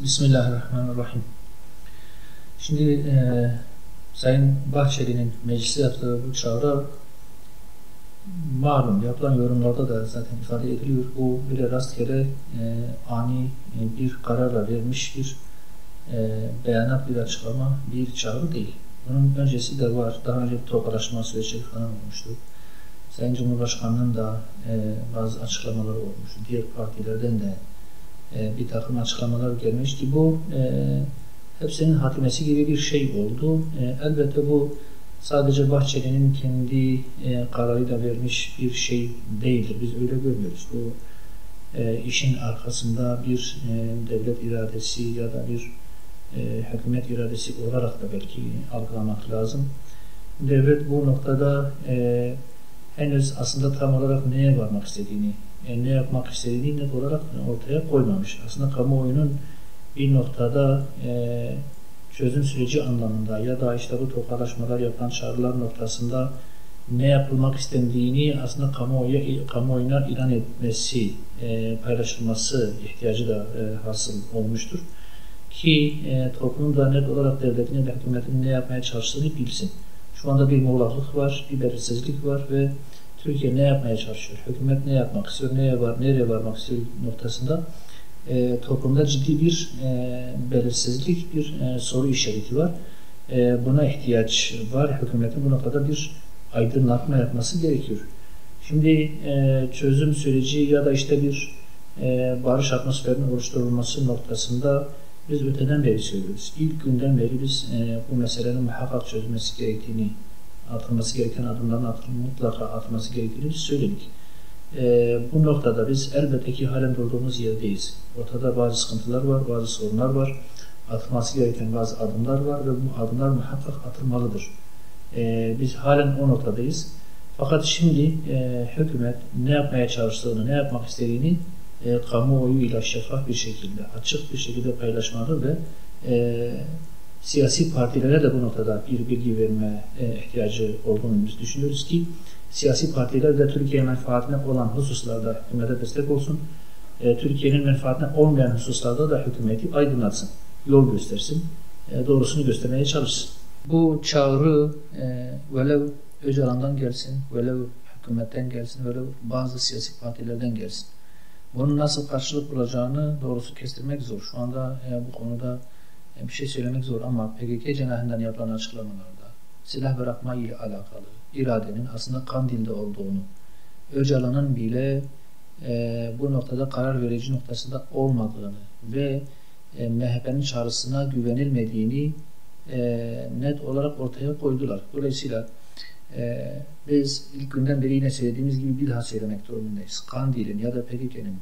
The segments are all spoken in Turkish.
Bismillahirrahmanirrahim. Şimdi Sayın Bahçeli'nin meclise yaptığı bu çağrı malum yapılan yorumlarda da zaten ifade ediliyor. Bu bile rastgele ani bir kararla vermiş bir beyanat, bir açıklama, bir çağrı değil. Bunun öncesi de var. Daha önce bir tokalaşma süreçleri falan olmuştu. Sayın Cumhurbaşkanı'nın da bazı açıklamaları olmuştu. Diğer partilerden de bir takım açıklamalar gelmişti. Bu hepsinin hatimesi gibi bir şey oldu. Elbette bu sadece Bahçeli'nin kendi kararıyla vermiş bir şey değildir. Biz öyle görmüyoruz. Bu işin arkasında bir devlet iradesi ya da bir hükümet iradesi olarak da belki algılamak lazım. Devlet bu noktada henüz aslında tam olarak neye varmak istediğini, ne yapmak istediğini net olarak ortaya koymamış. Aslında kamuoyunun bir noktada çözüm süreci anlamında ya da işte bu tokalaşmalar yapan çağrılar noktasında ne yapılmak istendiğini aslında kamuoyuna ilan etmesi, paylaşılması ihtiyacı da hasıl olmuştur. Ki toplumun da net olarak devletin ve hükümetin ne yapmaya çalıştığını bilsin. Şu anda bir muğlaklık var, bir belirsizlik var ve Türkiye ne yapmaya çalışıyor, hükümet ne yapmak istiyor, nereye varmak istiyor noktasında toplumda ciddi bir belirsizlik, bir soru işareti var. Buna ihtiyaç var. Hükümetin bu noktada bir aydınlatma yapması gerekiyor. Şimdi çözüm süreci ya da işte bir barış atmosferinin oluşturulması noktasında biz öteden beri söylüyoruz. İlk günden beri biz bu meselenin muhakkak çözülmesi gerektiğini, atılması gereken adımların mutlaka atılması gerektiğini söyledik. Bu noktada biz elbette ki halen durduğumuz yerdeyiz. Ortada bazı sıkıntılar var, bazı sorunlar var. Atılması gereken bazı adımlar var ve bu adımlar muhakkak atılmalıdır. Biz halen o noktadayız. Fakat şimdi hükümet ne yapmaya çalıştığını, ne yapmak istediğini kamuoyuyla şeffaf bir şekilde, açık bir şekilde paylaşmalı ve siyasi partilere de bu noktada bir bilgi verme ihtiyacı olduğunu biz düşünüyoruz ki siyasi partiler de Türkiye menfaatine olan hususlarda hükümete destek olsun, Türkiye'nin menfaatine olmayan hususlarda da hükümeti aydınlatsın, yol göstersin, doğrusunu göstermeye çalışsın. Bu çağrı velev Öcalan'dan gelsin, velev hükümetten gelsin, velev bazı siyasi partilerden gelsin. Bunun nasıl karşılık bulacağını doğrusu kestirmek zor. Şu anda bu konuda bir şey söylemek zor ama PKK cenahından yapılan açıklamalarda silah bırakma ile alakalı iradenin aslında Kandil'de olduğunu, Öcalan'ın bile bu noktada karar verici noktasında olmadığını ve MHP'nin çağrısına güvenilmediğini net olarak ortaya koydular. Dolayısıyla biz ilk günden beri yine söylediğimiz gibi bir daha söylemek durumundayız. Kandil'in ya da PKK'nin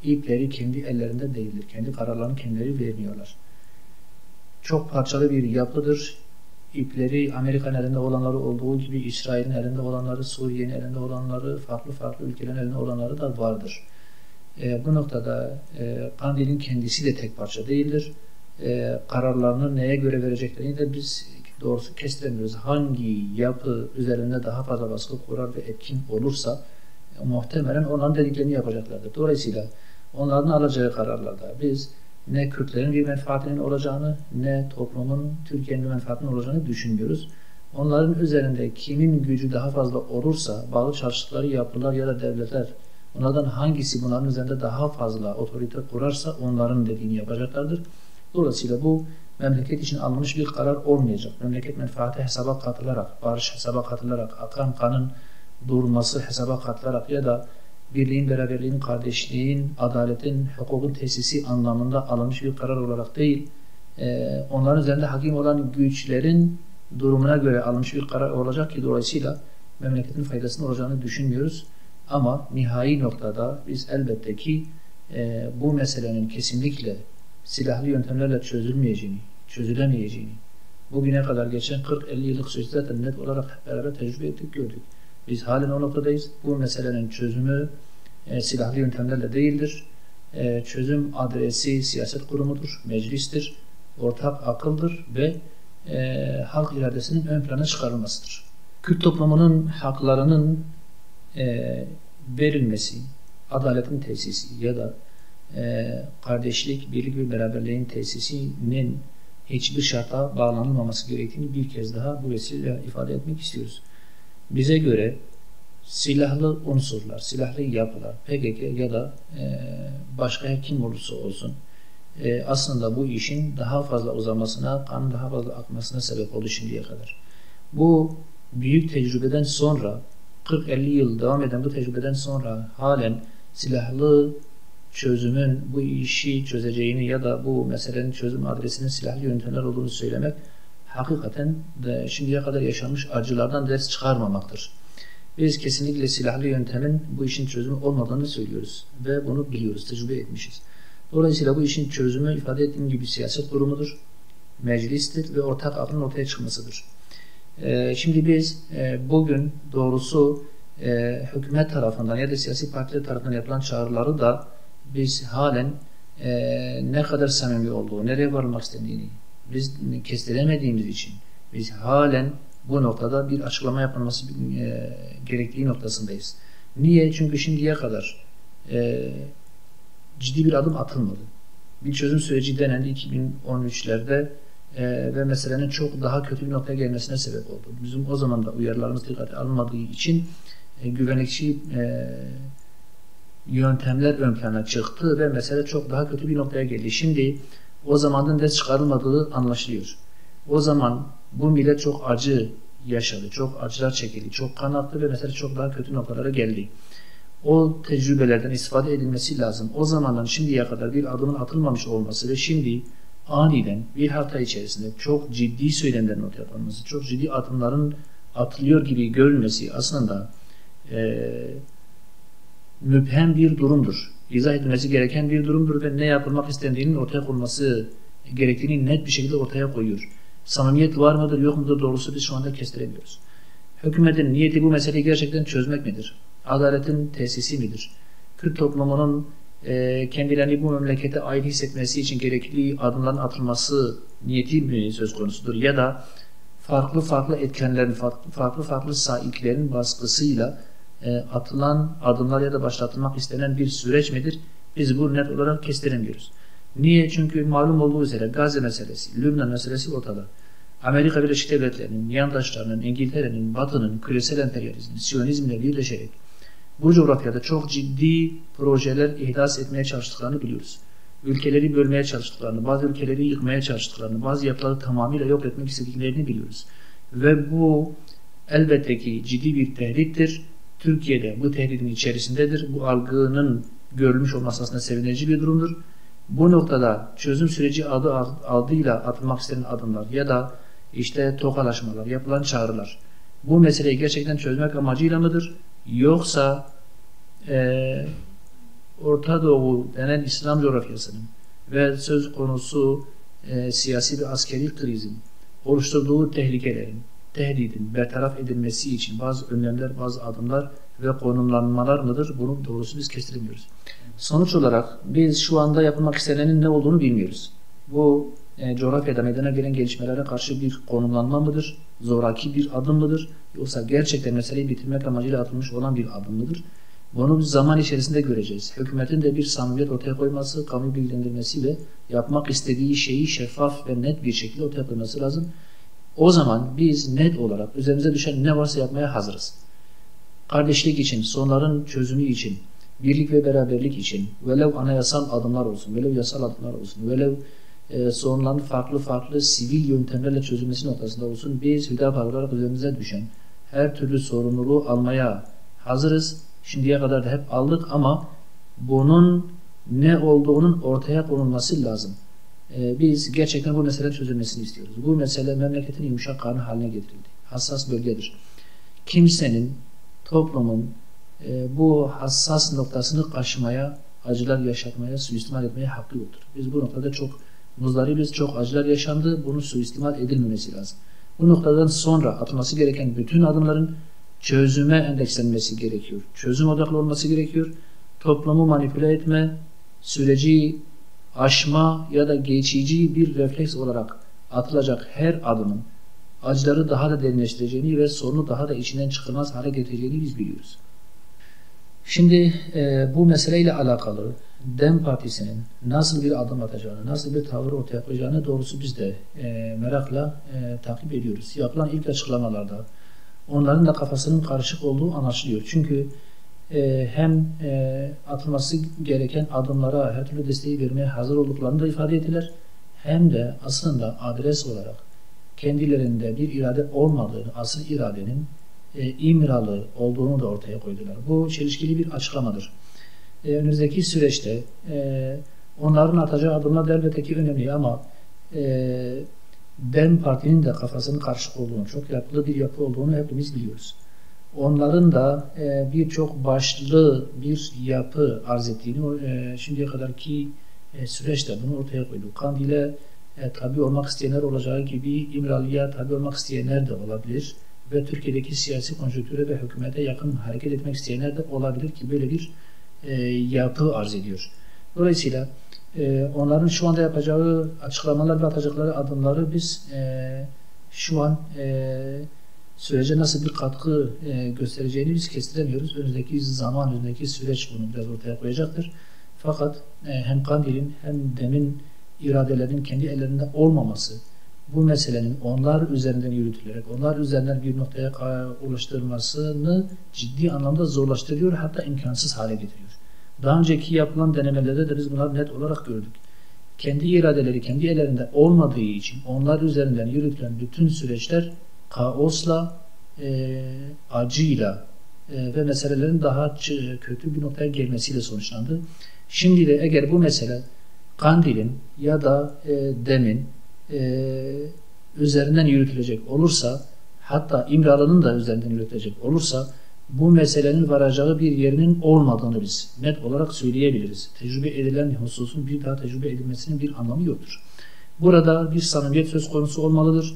ipleri kendi ellerinde değildir. Kendi kararlarını kendileri vermiyorlar. Çok parçalı bir yapıdır. İpleri Amerika'nın elinde olanları olduğu gibi İsrail'in elinde olanları, Suriye'nin elinde olanları, farklı ülkelerin elinde olanları da vardır. Bu noktada Kandil'in kendisi de tek parça değildir. Kararlarını neye göre vereceklerini de biz doğrusu kestiremiyoruz. Hangi yapı üzerinde daha fazla baskı kurar ve etkin olursa muhtemelen onların dediklerini yapacaklardır. Dolayısıyla onların alacağı kararlarda biz ne Kürtlerin bir menfaatinin olacağını, ne toplumun, Türkiye'nin bir menfaatinin olacağını düşünmüyoruz. Onların üzerinde kimin gücü daha fazla olursa, bağlı çalıştıkları yapılar ya da devletler, onlardan hangisi bunların üzerinde daha fazla otorite kurarsa onların dediğini yapacaklardır. Dolayısıyla bu memleket için alınmış bir karar olmayacak. Memleket menfaati hesaba katılarak, barış hesaba katılarak, akan kanın durması hesaba katılarak ya da birliğin, beraberliğin, kardeşliğin, adaletin, hukukun tesisi anlamında alınmış bir karar olarak değil, onların üzerinde hakim olan güçlerin durumuna göre alınmış bir karar olacak ki dolayısıyla memleketin faydasının olacağını düşünmüyoruz. Ama nihai noktada biz elbette ki bu meselenin kesinlikle silahlı yöntemlerle çözülemeyeceğini, bugüne kadar geçen 40-50 yıllık süreçte zaten net olarak hep beraber tecrübe ettik, gördük. Biz halen o noktadayız. Bu meselenin çözümü silahlı yöntemlerle değildir. Çözüm adresi siyaset kurumudur, meclistir, ortak akıldır ve halk iradesinin ön plana çıkarılmasıdır. Kürt toplumunun haklarının verilmesi, adaletin tesisi ya da kardeşlik, birlik ve beraberliğin tesisinin hiçbir şarta bağlanılmaması gerektiğini bir kez daha bu vesileyle ifade etmek istiyoruz. Bize göre silahlı unsurlar, silahlı yapılar, PKK ya da başka kim olursa olsun aslında bu işin daha fazla uzamasına, kanın daha fazla akmasına sebep oldu şimdiye kadar. Bu büyük tecrübeden sonra, 40-50 yıl devam eden bu tecrübeden sonra halen silahlı çözümün bu işi çözeceğini ya da bu meselenin çözüm adresinin silahlı yöntemler olduğunu söylemek hakikaten de şimdiye kadar yaşanmış acılardan ders çıkarmamaktır. Biz kesinlikle silahlı yöntemin bu işin çözümü olmadığını söylüyoruz ve bunu biliyoruz, tecrübe etmişiz. Dolayısıyla bu işin çözümü ifade ettiğim gibi siyaset kurumudur, meclistir ve ortak aklın ortaya çıkmasıdır. Şimdi biz bugün doğrusu hükümet tarafından ya da siyasi partiler tarafından yapılan çağrıları da biz halen ne kadar samimi olduğu, nereye varmak istediğini biz kestiremediğimiz için biz halen bu noktada bir açıklama yapılması gerektiği noktasındayız. Niye? Çünkü şimdiye kadar ciddi bir adım atılmadı. Bir çözüm süreci denendi 2013'lerde ve meselenin çok daha kötü bir noktaya gelmesine sebep oldu. Bizim o zaman da uyarılarımız dikkate alınmadığı için güvenlikçi yöntemler ön plana çıktı ve mesele çok daha kötü bir noktaya geldi. Şimdi o zamandan ders çıkarılmadığı anlaşılıyor. O zaman bu millet çok acı yaşadı, çok acılar çekildi, çok kan aktı ve mesele çok daha kötü noktalara geldi. O tecrübelerden istifade edilmesi lazım. O zamandan şimdiye kadar bir adımın atılmamış olması ve şimdi aniden bir hafta içerisinde çok ciddi söylemlerin ortaya atılması, çok ciddi adımların atılıyor gibi görülmesi aslında müphem bir durumdur. İzah edilmesi gereken bir durumdur ve ne yapılmak istendiğinin ortaya konulması gerektiğini net bir şekilde ortaya koyuyor. Samimiyet var mıdır yok mudur doğrusu biz şu anda kestiremiyoruz. Hükümetin niyeti bu meseleyi gerçekten çözmek midir? Adaletin tesisi midir? Kürt toplumunun kendilerini bu memlekete ait hissetmesi için gerekli adımların atılması niyeti mi söz konusudur? Ya da farklı etkenlerin, farklı saiklerin baskısıyla atılan adımlar ya da başlatılmak istenen bir süreç midir? Biz bunu net olarak kestiremiyoruz. Niye? Çünkü malum olduğu üzere Gazze meselesi, Lübnan meselesi ortada. Amerika Birleşik Devletleri'nin, yandaşlarının, İngiltere'nin, Batı'nın küresel emperyalizmin, Siyonizmle birleşerek bu coğrafyada çok ciddi projeler ihdas etmeye çalıştıklarını biliyoruz. Ülkeleri bölmeye çalıştıklarını, bazı ülkeleri yıkmaya çalıştıklarını, bazı yapıları tamamıyla yok etmek istediklerini biliyoruz. Ve bu elbette ki ciddi bir tehdittir. Türkiye'de bu tehdidin içerisindedir. Bu algının görülmüş olması aslında sevinici bir durumdur. Bu noktada çözüm süreci adıyla atılmak istenen adımlar ya da işte tokalaşmalar, yapılan çağrılar bu meseleyi gerçekten çözmek amacıyla mıdır? Yoksa Orta Doğu denen İslam coğrafyasının ve söz konusu siyasi ve askeri krizin oluşturduğu tehlikelerin, tehdidin bertaraf edilmesi için bazı önlemler, bazı adımlar ve konumlanmalar mıdır? Bunun doğrusu biz kestiremiyoruz. Sonuç olarak biz şu anda yapılmak istenenin ne olduğunu bilmiyoruz. Bu coğrafyada meydana gelen gelişmelere karşı bir konumlanma mıdır? Zoraki bir adım mıdır? Yoksa gerçekten meseleyi bitirmek amacıyla atılmış olan bir adım mıdır? Bunu biz zaman içerisinde göreceğiz. Hükümetin de bir samimiyet ortaya koyması, kamu bilgilendirmesi ve yapmak istediği şeyi şeffaf ve net bir şekilde ortaya koyması lazım. O zaman biz net olarak üzerimize düşen ne varsa yapmaya hazırız. Kardeşlik için, sorunların çözümü için, birlik ve beraberlik için, velev anayasal adımlar olsun, velev yasal adımlar olsun, velev sorunların farklı sivil yöntemlerle çözülmesi noktasında olsun, biz Hüdapar olarak üzerimize düşen her türlü sorumluluğu almaya hazırız. Şimdiye kadar da hep aldık ama bunun ne olduğunun ortaya konulması lazım. Biz gerçekten bu meselenin çözülmesini istiyoruz. Bu mesele memleketin yumuşak karnı haline getirildi. Hassas bölgedir. Kimsenin, toplumun bu hassas noktasını kaşımaya, acılar yaşatmaya, suistimal etmeye hakkı yoktur. Biz bu noktada çok muzdaribiz, çok acılar yaşandı. Bunun suistimal edilmemesi lazım. Bu noktadan sonra atılması gereken bütün adımların çözüme endekslenmesi gerekiyor. Çözüm odaklı olması gerekiyor. Toplumu manipüle etme, süreci aşma ya da geçici bir refleks olarak atılacak her adımın acıları daha da derinleştireceğini ve sorunu daha da içinden çıkılmaz hale getireceğini biz biliyoruz. Şimdi bu meseleyle alakalı DEM Partisi'nin nasıl bir adım atacağını, nasıl bir tavır ortaya koyacağını doğrusu biz de merakla takip ediyoruz. Yapılan ilk açıklamalarda onların da kafasının karışık olduğu anlaşılıyor. Çünkü hem atılması gereken adımlara her türlü desteği vermeye hazır olduklarını da ifade ettiler. Hem de aslında adres olarak kendilerinde bir irade olmadığını, asıl iradenin İmralı olduğunu da ortaya koydular. Bu çelişkili bir açıklamadır. Önümüzdeki süreçte onların atacağı adımlar elbette ki önemli ama DEM Parti'nin de kafasının karışık olduğunu, çok yapılı bir yapı olduğunu hepimiz biliyoruz. Onların da birçok başlı bir yapı arz ettiğini şimdiye kadarki süreçte bunu ortaya koydu. Kandil'e tabi olmak isteyenler olacağı gibi İmralı'ya tabi olmak isteyenler de olabilir ve Türkiye'deki siyasi konjonktüre ve hükümete yakın hareket etmek isteyenler de olabilir ki böyle bir yapı arz ediyor. Dolayısıyla onların şu anda yapacağı açıklamalar ve atacakları adımları biz şu an sürece nasıl bir katkı göstereceğini biz kestiremiyoruz. Önümüzdeki zaman, önümüzdeki süreç bunu biraz ortaya koyacaktır. Fakat hem Kandil'in hem DEM'in iradelerinin kendi ellerinde olmaması, bu meselenin onlar üzerinden yürütülerek, onlar üzerinden bir noktaya ulaştırılmasını ciddi anlamda zorlaştırıyor, hatta imkansız hale getiriyor. Daha önceki yapılan denemelerde de biz bunları net olarak gördük. Kendi iradeleri kendi ellerinde olmadığı için onlar üzerinden yürütülen bütün süreçler kaosla, acıyla ve meselelerin daha kötü bir noktaya gelmesiyle sonuçlandı. Şimdi de eğer bu mesele Kandil'in ya da DEM'in üzerinden yürütülecek olursa, hatta İmralı'nın da üzerinden yürütülecek olursa, bu meselenin varacağı bir yerinin olmadığını biz net olarak söyleyebiliriz. Tecrübe edilen hususun bir daha tecrübe edilmesinin bir anlamı yoktur. Burada bir samimiyet söz konusu olmalıdır.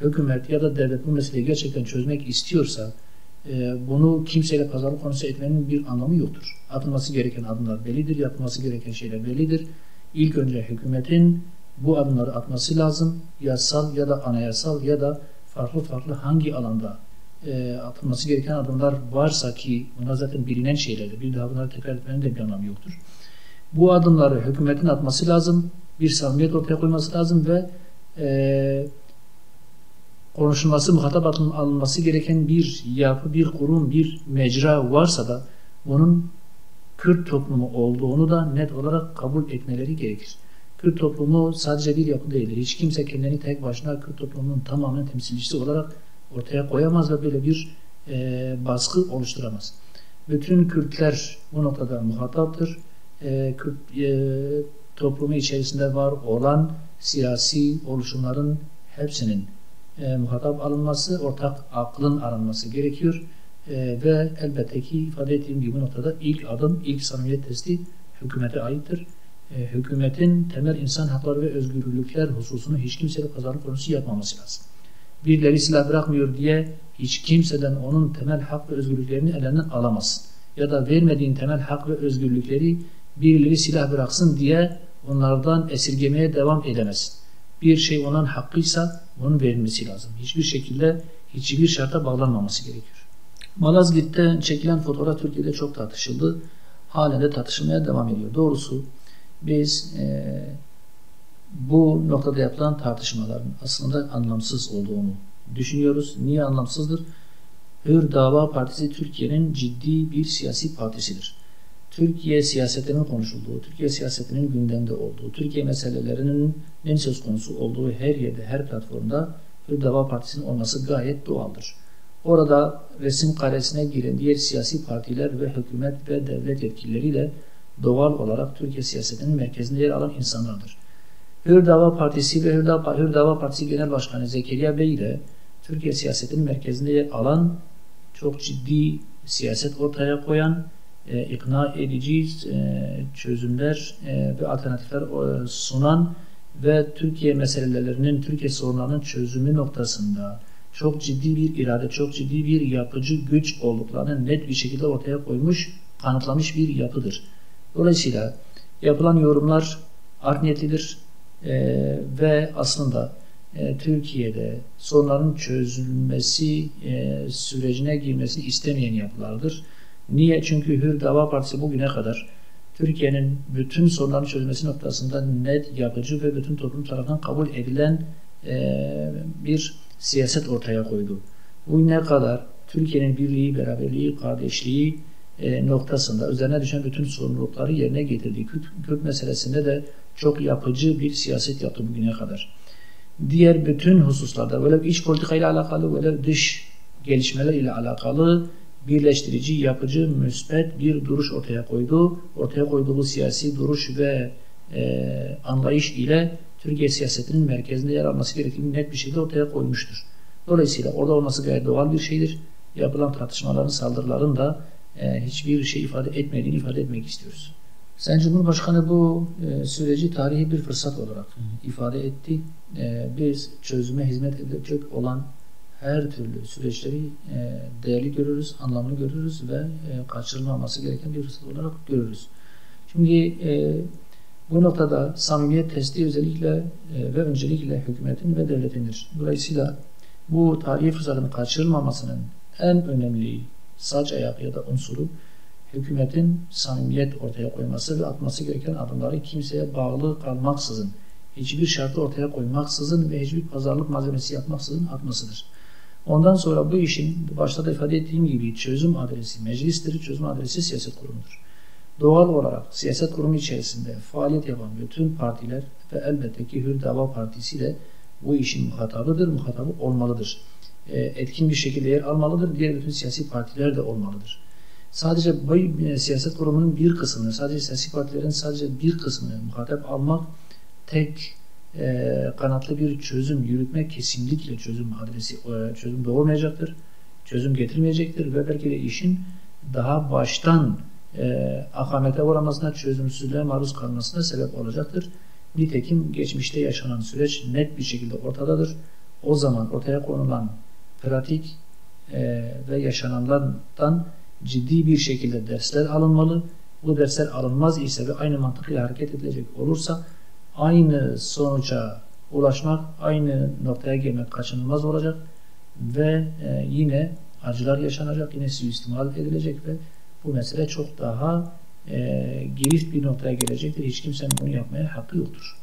Hükümet ya da devlet bu meseleyi gerçekten çözmek istiyorsa bunu kimseyle pazarlık konusu etmenin bir anlamı yoktur. Atılması gereken adımlar bellidir, yapılması gereken şeyler bellidir. İlk önce hükümetin bu adımları atması lazım. Yasal ya da anayasal ya da farklı hangi alanda atılması gereken adımlar varsa ki bunlar zaten bilinen şeylerdir. Bir daha bunları tekrar etmenin de bir anlamı yoktur. Bu adımları hükümetin atması lazım. Bir samimiyet ortaya koyması lazım ve konuşulması, muhatap alınması gereken bir yapı, bir kurum, bir mecra varsa da bunun Kürt toplumu olduğunu da net olarak kabul etmeleri gerekir. Kürt toplumu sadece bir yapı değildir. Hiç kimse kendini tek başına Kürt toplumunun tamamen temsilcisi olarak ortaya koyamaz ve böyle bir baskı oluşturamaz. Bütün Kürtler bu noktada muhataptır. Kürt toplumu içerisinde var olan siyasi oluşumların hepsinin muhatap alınması, ortak aklın aranması gerekiyor. Ve elbette ki ifade ettiğim gibi bu noktada ilk adım, ilk samimiyet testi hükümete aittir. Hükümetin temel insan hakları ve özgürlükler hususunu hiç kimseyle pazarlık konusu yapmaması lazım. Birileri silah bırakmıyor diye hiç kimseden onun temel hak ve özgürlüklerini elinden alamazsın. Ya da vermediğin temel hak ve özgürlükleri birileri silah bıraksın diye onlardan esirgemeye devam edemezsin. Bir şey onun hakkıysa onun verilmesi lazım. Hiçbir şekilde hiçbir şarta bağlanmaması gerekiyor. Malazgirt'te çekilen fotoğraf Türkiye'de çok tartışıldı. Halen de tartışılmaya devam ediyor. Doğrusu biz bu noktada yapılan tartışmaların aslında anlamsız olduğunu düşünüyoruz. Niye anlamsızdır? Hür Dava Partisi Türkiye'nin ciddi bir siyasi partisidir. Türkiye siyasetinin konuşulduğu, Türkiye siyasetinin gündemde olduğu, Türkiye meselelerinin en söz konusu olduğu her yerde, her platformda Hür Dava Partisi'nin olması gayet doğaldır. Orada resim karesine giren diğer siyasi partiler ve hükümet ve devlet yetkilileriyle doğal olarak Türkiye siyasetinin merkezinde yer alan insanlardır. Hür Dava Partisi ve Hür Dava Partisi Genel Başkanı Zekeriya Bey ile Türkiye siyasetinin merkezinde yer alan, çok ciddi siyaset ortaya koyan, ikna edici çözümler ve alternatifler sunan ve Türkiye meselelerinin, Türkiye sorunlarının çözümü noktasında çok ciddi bir irade, çok ciddi bir yapıcı güç olduklarını net bir şekilde ortaya koymuş, kanıtlamış bir yapıdır. Dolayısıyla yapılan yorumlar art niyetlidir ve aslında Türkiye'de sorunların çözülmesi sürecine girmesini istemeyen yapılardır. Niye? Çünkü Hür Dava Partisi bugüne kadar Türkiye'nin bütün sorunların çözülmesi noktasında net, yapıcı ve bütün toplum tarafından kabul edilen bir siyaset ortaya koydu. Bugüne kadar Türkiye'nin birliği, beraberliği, kardeşliği noktasında üzerine düşen bütün sorumlulukları yerine getirdi. Kürt meselesinde de çok yapıcı bir siyaset yaptı bugüne kadar. Diğer bütün hususlarda böyle iç politika ile alakalı, böyle dış gelişmeler ile alakalı birleştirici, yapıcı, müsbet bir duruş ortaya koydu. Ortaya koyduğu siyasi duruş ve anlayış ile Türkiye siyasetinin merkezinde yer alması gerektiğini net bir şekilde ortaya koymuştur. Dolayısıyla orada olması gayet doğal bir şeydir. Yapılan tartışmaların, saldırıların da hiçbir şey ifade etmediğini ifade etmek istiyoruz. Sayın Cumhurbaşkanı bu süreci tarihi bir fırsat olarak ifade etti. Biz çözüme hizmet edecek olan her türlü süreçleri değerli görürüz, anlamlı görürüz ve kaçırılmaması gereken bir fırsat olarak görürüz. Şimdi bu noktada samimiyet testi özellikle ve öncelikle hükümetin ve devletindir. Dolayısıyla bu tarihi fırsatın kaçırılmamasının en önemli saç ayağı ya da unsuru hükümetin samimiyet ortaya koyması ve atması gereken adımları kimseye bağlı kalmaksızın, hiçbir şartı ortaya koymaksızın ve hiçbir pazarlık malzemesi yapmaksızın atmasıdır. Ondan sonra bu işin başta da ifade ettiğim gibi çözüm adresi meclistir, çözüm adresi siyaset kurumudur. Doğal olarak siyaset kurumu içerisinde faaliyet yapan bütün partiler ve elbette ki Hür Dava Partisi de bu işin muhatabıdır, muhatabı olmalıdır. Etkin bir şekilde yer almalıdır, diğer bütün siyasi partiler de olmalıdır. Sadece bu siyaset kurumunun bir kısmını, sadece siyasi partilerin sadece bir kısmını muhatap almak, tek kanatlı bir çözüm yürütmek kesinlikle çözüm adresi, çözüm doğurmayacaktır, çözüm getirmeyecektir ve belki de işin daha baştan akamete uğramasına, çözümsüzlüğe maruz kalmasına sebep olacaktır. Nitekim geçmişte yaşanan süreç net bir şekilde ortadadır. O zaman ortaya konulan pratik ve yaşananlardan ciddi bir şekilde dersler alınmalı. Bu dersler alınmaz ise ve aynı mantıkla hareket edilecek olursa aynı sonuca ulaşmak, aynı noktaya gelmek kaçınılmaz olacak ve yine acılar yaşanacak, yine suistimal edilecek ve bu mesele çok daha girift bir noktaya gelecektir. Hiç kimsenin bunu yapmaya hakkı yoktur.